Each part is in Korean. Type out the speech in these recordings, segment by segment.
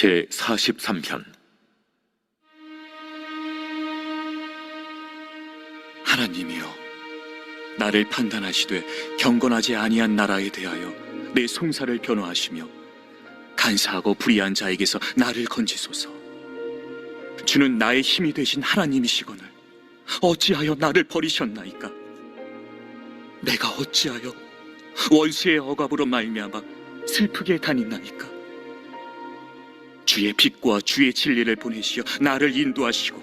제43편. 하나님이여, 나를 판단하시되 경건하지 아니한 나라에 대하여 내 송사를 변호하시며 간사하고 불의한 자에게서 나를 건지소서. 주는 나의 힘이 되신 하나님이시거늘 어찌하여 나를 버리셨나이까? 내가 어찌하여 원수의 억압으로 말미암아 슬프게 다니나이까? 주의 빛과 주의 진리를 보내시어 나를 인도하시고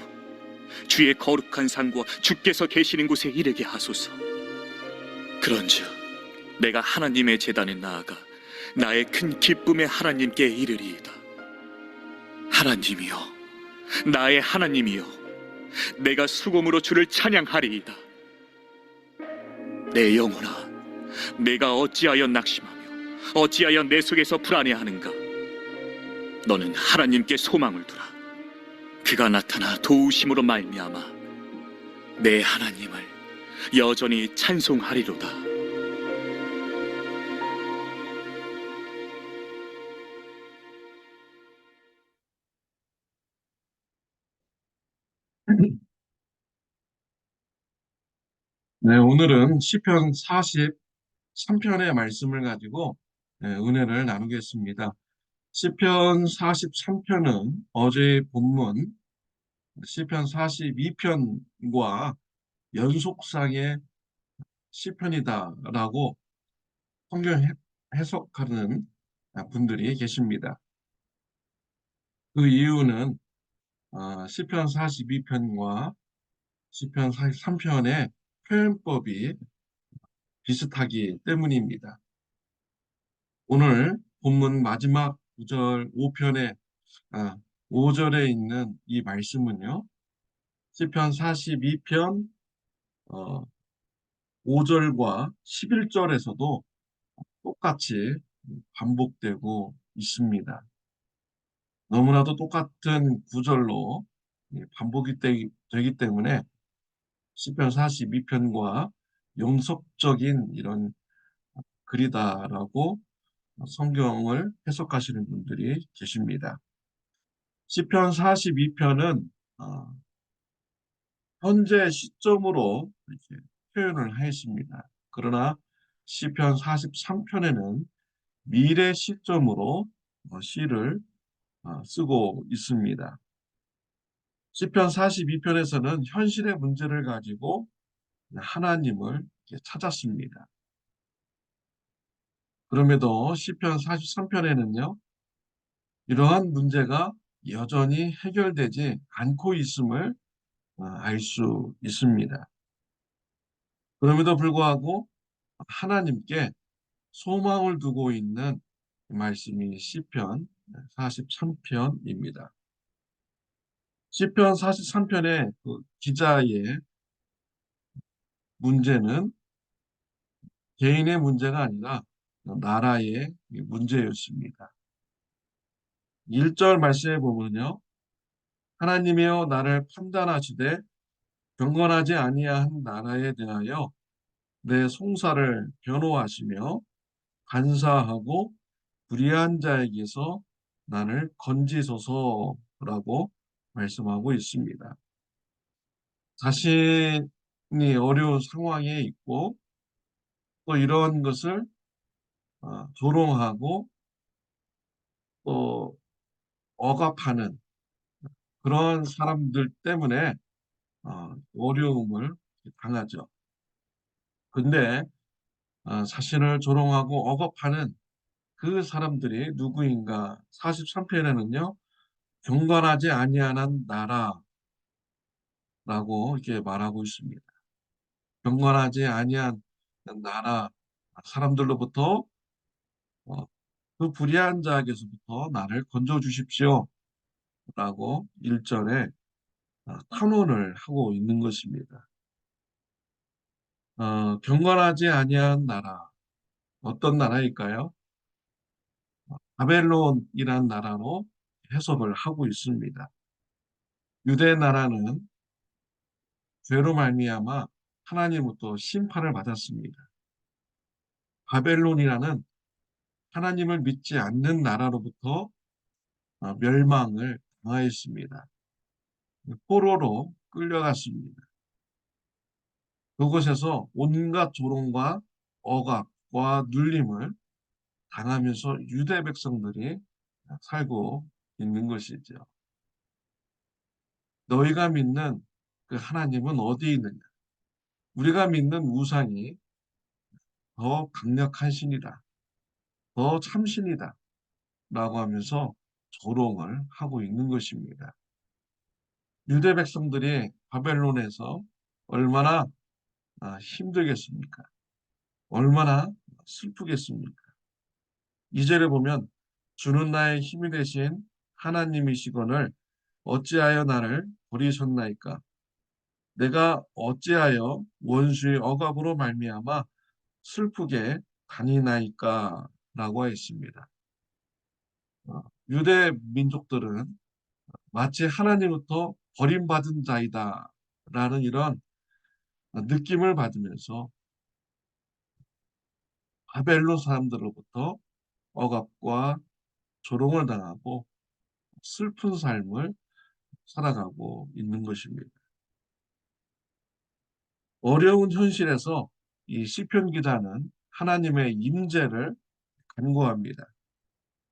주의 거룩한 산과 주께서 계시는 곳에 이르게 하소서. 그런즉 내가 하나님의 제단에 나아가 나의 큰 기쁨의 하나님께 이르리이다. 하나님이여, 나의 하나님이여, 내가 수금으로 주를 찬양하리이다. 내 영혼아, 내가 어찌하여 낙심하며 어찌하여 내 속에서 불안해하는가? 너는 하나님께 소망을 두라. 그가 나타나 도우심으로 말미암아 내 하나님을 여전히 찬송하리로다. 네, 오늘은 시편 43편의 말씀을 가지고 은혜를 나누겠습니다. 시편 43편은 어제의 본문 시편 42편과 연속상의 시편이다라고 성경 해석하는 분들이 계십니다. 그 이유는 시편 42편과 시편 43편의 표현법이 비슷하기 때문입니다. 오늘 본문 마지막 9절 5절에 있는 이 말씀은요, 시편 42편 5절과 11절에서도 똑같이 반복되고 있습니다. 너무나도 똑같은 구절로 반복이 되기 때문에 시편 42편과 연속적인 이런 글이다라고 성경을 해석하시는 분들이 계십니다. 시편 42편은 현재 시점으로 이렇게 표현을 하였습니다. 그러나 시편 43편에는 미래 시점으로 시를 쓰고 있습니다. 시편 42편에서는 현실의 문제를 가지고 하나님을 찾았습니다. 그럼에도 시편 43편에는요, 이러한 문제가 여전히 해결되지 않고 있음을 알 수 있습니다. 그럼에도 불구하고 하나님께 소망을 두고 있는 말씀이 시편 43편입니다. 시편 43편의 그 기자의 문제는 개인의 문제가 아니라 나라의 문제였습니다. 1절 말씀에 보면요, 하나님이여 나를 판단하시되 경건하지 아니한 나라에 대하여 내 송사를 변호하시며 간사하고 불의한 자에게서 나를 건지소서라고 말씀하고 있습니다. 자신이 어려운 상황에 있고 또 이런 것을 조롱하고 또 억압하는 그런 사람들 때문에 어려움을 당하죠. 근데 자신을 조롱하고 억압하는 그 사람들이 누구인가? 43편에는요, 경건하지 아니하는 나라라고 이렇게 말하고 있습니다. 경건하지 아니한 나라 사람들로부터 그 불의한 자에게서부터 나를 건져 주십시오 라고 1절에 탄원을 하고 있는 것입니다. 경건하지 아니한 나라, 어떤 나라일까요? 바벨론이란 나라로 해석을 하고 있습니다. 유대 나라는 죄로 말미암아 하나님으로부터 심판을 받았습니다. 바벨론이라는 하나님을 믿지 않는 나라로부터 멸망을 당하였습니다. 포로로 끌려갔습니다. 그곳에서 온갖 조롱과 억압과 눌림을 당하면서 유대 백성들이 살고 있는 것이죠. 너희가 믿는 그 하나님은 어디에 있느냐? 우리가 믿는 우상이 더 강력한 신이다. 더 참신이다. 라고 하면서 조롱을 하고 있는 것입니다. 유대 백성들이 바벨론에서 얼마나 힘들겠습니까? 얼마나 슬프겠습니까? 2절에 보면 주는 나의 힘이 되신 하나님이시거늘 어찌하여 나를 버리셨나이까? 내가 어찌하여 원수의 억압으로 말미암아 슬프게 다니나이까? 라고 했습니다. 유대 민족들은 마치 하나님부터 버림받은 자이다 라는 이런 느낌을 받으면서 바벨론 사람들로부터 억압과 조롱을 당하고 슬픈 삶을 살아가고 있는 것입니다. 어려운 현실에서 이 시편 기자는 하나님의 임재를 간구합니다.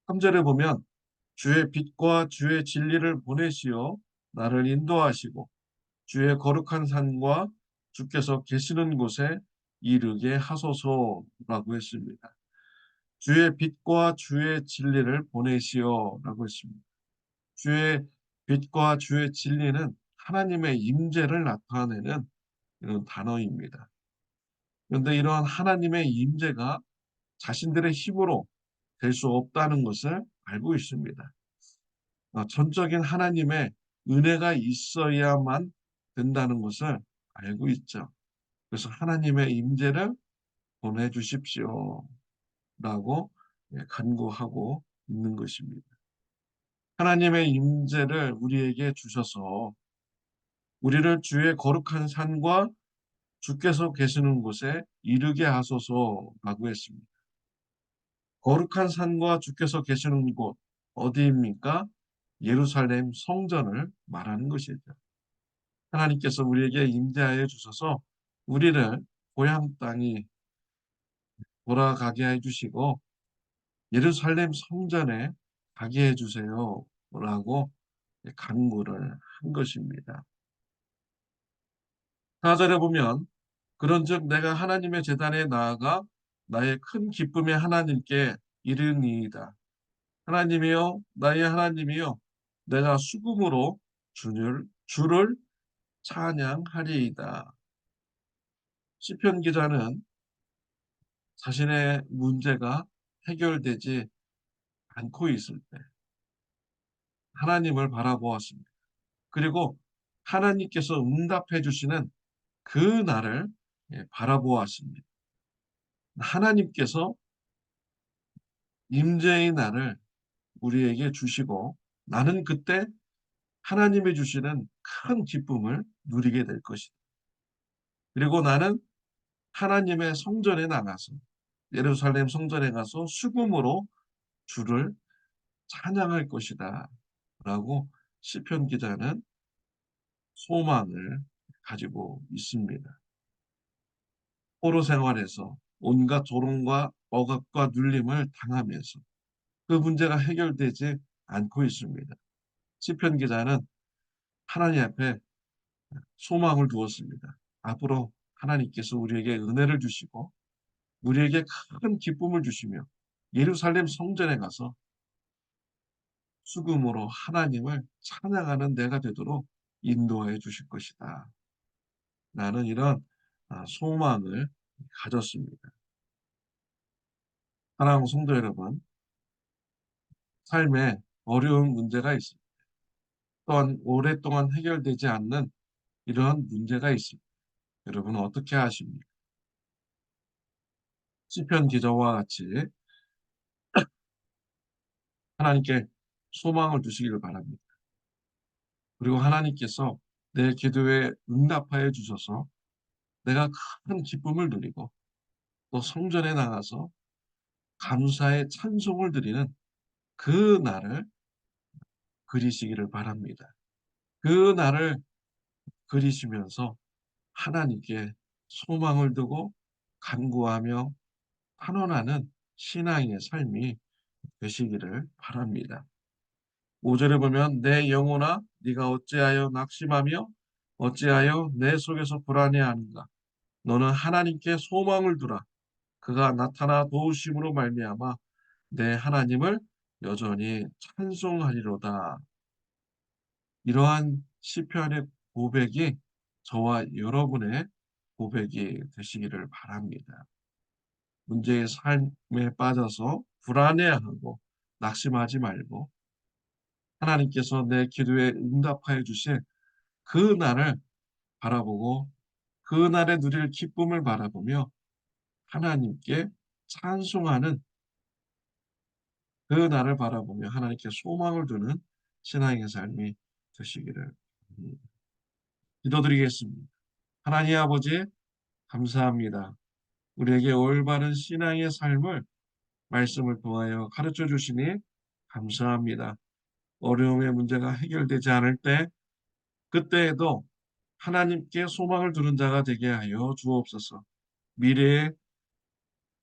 3절에 보면 주의 빛과 주의 진리를 보내시어 나를 인도하시고 주의 거룩한 산과 주께서 계시는 곳에 이르게 하소서라고 했습니다. 주의 빛과 주의 진리를 보내시어라고 했습니다. 주의 빛과 주의 진리는 하나님의 임재를 나타내는 이런 단어입니다. 그런데 이러한 하나님의 임재가 자신들의 힘으로 될 수 없다는 것을 알고 있습니다. 전적인 하나님의 은혜가 있어야만 된다는 것을 알고 있죠. 그래서 하나님의 임재를 보내주십시오 라고 간구하고 있는 것입니다. 하나님의 임재를 우리에게 주셔서 우리를 주의 거룩한 산과 주께서 계시는 곳에 이르게 하소서라고 했습니다. 거룩한 산과 주께서 계시는 곳 어디입니까? 예루살렘 성전을 말하는 것이죠. 하나님께서 우리에게 임재하여 주셔서 우리를 고향 땅이 돌아가게 해주시고 예루살렘 성전에 가게 해주세요 라고 간구를 한 것입니다. 4절에 보면 그런즉 내가 하나님의 제단에 나아가 나의 큰 기쁨의 하나님께 이르니이다. 하나님이여 나의 하나님이여 내가 수금으로 주를 찬양하리이다. 시편 기자는 자신의 문제가 해결되지 않고 있을 때 하나님을 바라보았습니다. 그리고 하나님께서 응답해 주시는 그 날을 바라보았습니다. 하나님께서 임재의 날을 우리에게 주시고 나는 그때 하나님이 주시는 큰 기쁨을 누리게 될 것이다. 그리고 나는 하나님의 성전에 나가서 예루살렘 성전에 가서 수금으로 주를 찬양할 것이다 라고 시편 기자는 소망을 가지고 있습니다. 포로 생활에서 온갖 조롱과 억압과 눌림을 당하면서 그 문제가 해결되지 않고 있습니다. 시편 기자는 하나님 앞에 소망을 두었습니다. 앞으로 하나님께서 우리에게 은혜를 주시고 우리에게 큰 기쁨을 주시며 예루살렘 성전에 가서 수금으로 하나님을 찬양하는 내가 되도록 인도해 주실 것이다. 나는 이런 소망을 가졌습니다. 사랑하는 성도 여러분, 삶에 어려운 문제가 있습니다. 또한 오랫동안 해결되지 않는 이러한 문제가 있습니다. 여러분은 어떻게 하십니까? 시편 기자와 같이 하나님께 소망을 두시기를 바랍니다. 그리고 하나님께서 내 기도에 응답하여 주셔서 내가 큰 기쁨을 누리고 또 성전에 나가서 감사의 찬송을 드리는 그 날을 그리시기를 바랍니다. 그 날을 그리시면서 하나님께 소망을 두고 간구하며 환원하는 신앙의 삶이 되시기를 바랍니다. 5절에 보면 내 영혼아 네가 어찌하여 낙심하며 어찌하여 내 속에서 불안해하는가. 너는 하나님께 소망을 두라. 그가 나타나 도우심으로 말미암아 내 하나님을 여전히 찬송하리로다. 이러한 시편의 고백이 저와 여러분의 고백이 되시기를 바랍니다. 문제의 삶에 빠져서 불안해하고 낙심하지 말고 하나님께서 내 기도에 응답하여 주실 그 날을 바라보고 그 날에 누릴 기쁨을 바라보며 하나님께 찬송하는 그 날을 바라보며 하나님께 소망을 두는 신앙의 삶이 되시기를 기도드리겠습니다. 하나님 아버지 감사합니다. 우리에게 올바른 신앙의 삶을 말씀을 통하여 가르쳐 주시니 감사합니다. 어려움의 문제가 해결되지 않을 때 그때에도 하나님께 소망을 두는 자가 되게 하여 주옵소서. 미래에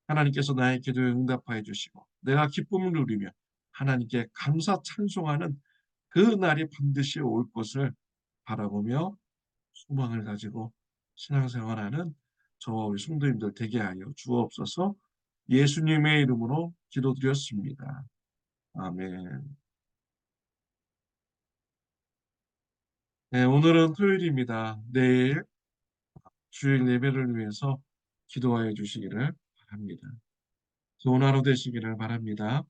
하나님께서 나의 기도에 응답하여 주시고 내가 기쁨을 누리며 하나님께 감사 찬송하는 그 날이 반드시 올 것을 바라보며 소망을 가지고 신앙생활하는 저와 우리 성도님들 되게 하여 주옵소서. 예수님의 이름으로 기도드렸습니다. 아멘. 네, 오늘은 토요일입니다. 내일 주일 예배를 위해서 기도하여 주시기를 바랍니다. 좋은 하루 되시기를 바랍니다.